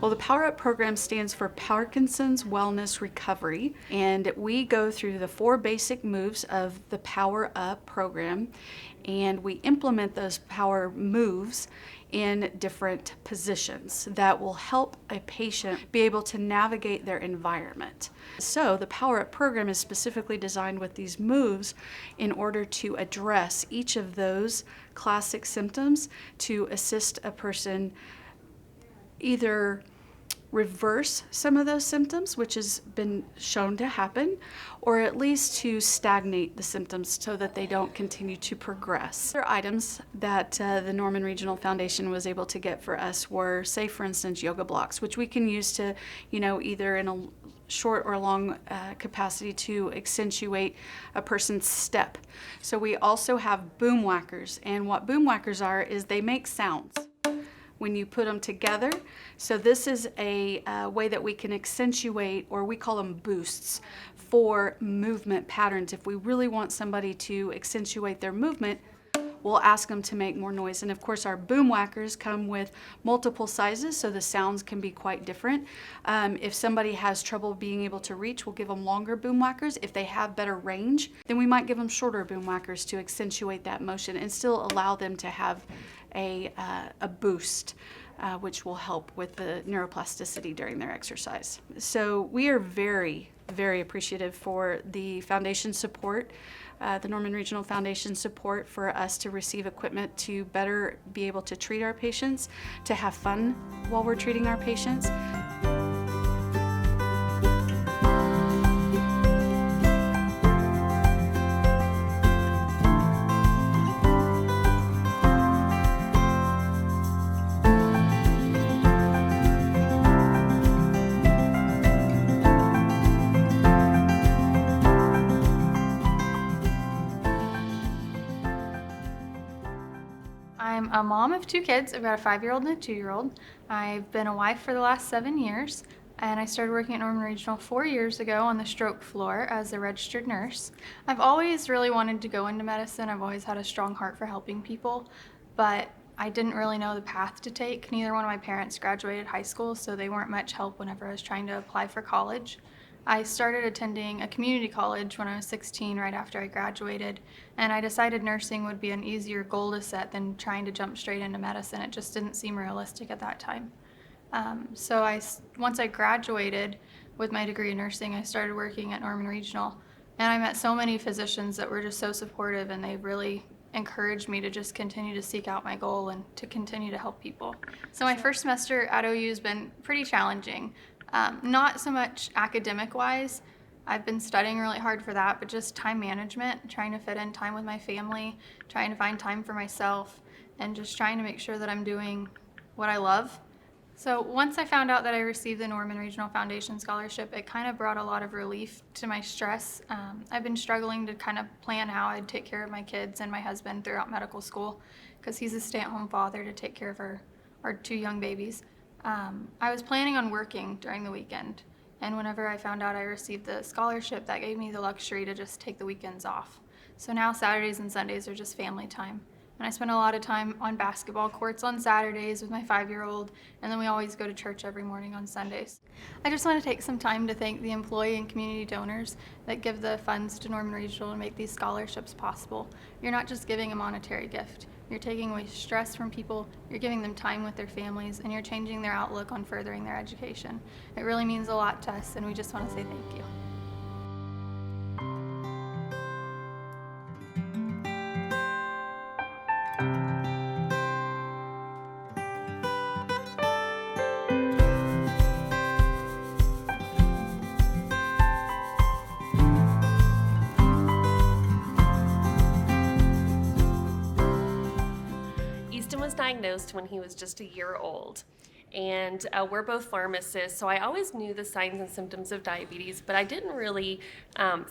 Well, the Powerup program stands for Parkinson's Wellness Recovery, and we go through the 4 basic moves of the Powerup program, and we implement those power moves in different positions that will help a patient be able to navigate their environment. So the Powerup program is specifically designed with these moves in order to address each of those classic symptoms to assist a person either reverse some of those symptoms, which has been shown to happen, or at least to stagnate the symptoms so that they don't continue to progress. Other items that the Norman Regional Foundation was able to get for us were, say for instance, yoga blocks, which we can use to, either in a short or long capacity to accentuate a person's step. So we also have boom whackers, and what boom whackers are is they make sounds when you put them together. So this is a way that we can accentuate, or we call them boosts, for movement patterns. If we really want somebody to accentuate their movement, we'll ask them to make more noise. And of course our boom whackers come with multiple sizes, so the sounds can be quite different. If somebody has trouble being able to reach, we'll give them longer boom whackers. If they have better range, then we might give them shorter boom whackers to accentuate that motion and still allow them to have a boost, which will help with the neuroplasticity during their exercise. So we are very, very appreciative for the foundation support, the Norman Regional Foundation support for us to receive equipment to better be able to treat our patients, to have fun while we're treating our patients. I'm a mom of 2 kids. I've got a 5-year-old and a 2-year-old. I've been a wife for the last 7 years, and I started working at Norman Regional 4 years ago on the stroke floor as a registered nurse. I've always really wanted to go into medicine. I've always had a strong heart for helping people, but I didn't really know the path to take. Neither one of my parents graduated high school, so they weren't much help whenever I was trying to apply for college. I started attending a community college when I was 16, right after I graduated, and I decided nursing would be an easier goal to set than trying to jump straight into medicine. It just didn't seem realistic at that time. Once I graduated with my degree in nursing, I started working at Norman Regional, and I met so many physicians that were just so supportive, and they really encouraged me to just continue to seek out my goal and to continue to help people. So my first semester at OU has been pretty challenging. Not so much academic-wise. I've been studying really hard for that, but just time management, trying to fit in time with my family, trying to find time for myself, and just trying to make sure that I'm doing what I love. So once I found out that I received the Norman Regional Foundation Scholarship, it kind of brought a lot of relief to my stress. I've been struggling to kind of plan how I'd take care of my kids and my husband throughout medical school, because he's a stay-at-home father to take care of our 2 young babies. I was planning on working during the weekend, and whenever I found out I received the scholarship, that gave me the luxury to just take the weekends off. So now Saturdays and Sundays are just family time. And I spend a lot of time on basketball courts on Saturdays with my 5-year-old, and then we always go to church every morning on Sundays. I just want to take some time to thank the employee and community donors that give the funds to Norman Regional and make these scholarships possible. You're not just giving a monetary gift. You're taking away stress from people, you're giving them time with their families, and you're changing their outlook on furthering their education. It really means a lot to us, and we just want to say thank you. Was diagnosed when he was just a year old, and we're both pharmacists, so I always knew the signs and symptoms of diabetes, but I didn't really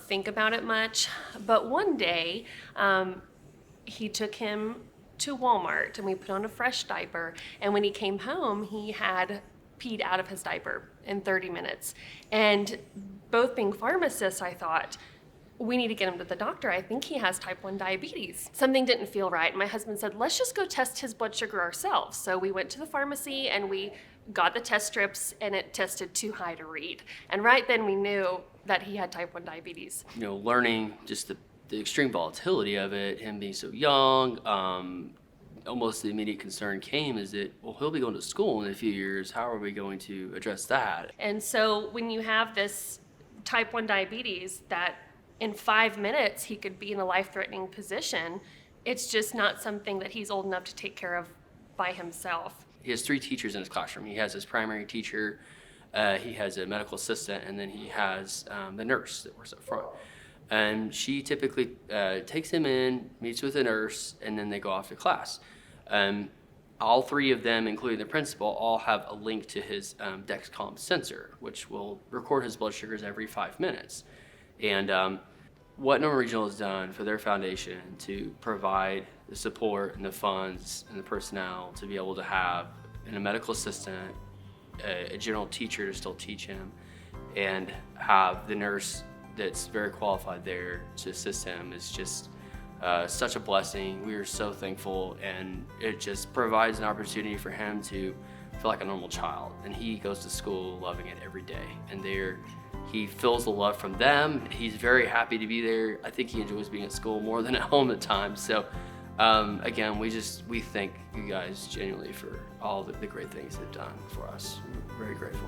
think about it much. But one day, he took him to Walmart, and we put on a fresh diaper, and when he came home, he had peed out of his diaper in 30 minutes. And both being pharmacists, I thought, we need to get him to the doctor. I think he has type 1 diabetes. Something didn't feel right. My husband said, let's just go test his blood sugar ourselves. So we went to the pharmacy and we got the test strips, and it tested too high to read. And right then we knew that he had type 1 diabetes. Learning just the extreme volatility of it, him being so young, almost the immediate concern came is that, well, he'll be going to school in a few years. How are we going to address that? And so when you have this type 1 diabetes that in 5 minutes he could be in a life-threatening position, it's just not something that he's old enough to take care of by himself. He has 3 teachers in his classroom. He has his primary teacher, he has a medical assistant, and then he has the nurse that works up front. And she typically takes him in, meets with the nurse, and then they go off to class. All 3 of them, including the principal, all have a link to his Dexcom sensor, which will record his blood sugars every 5 minutes. And what Norman Regional has done for their foundation to provide the support and the funds and the personnel to be able to have a medical assistant, a general teacher to still teach him, and have the nurse that's very qualified there to assist him is just such a blessing. We are so thankful, and it just provides an opportunity for him to feel like a normal child. And he goes to school loving it every day, and he feels the love from them. He's very happy to be there. I think he enjoys being at school more than at home at times. So again, we thank you guys genuinely for all the great things they've done for us. We're very grateful.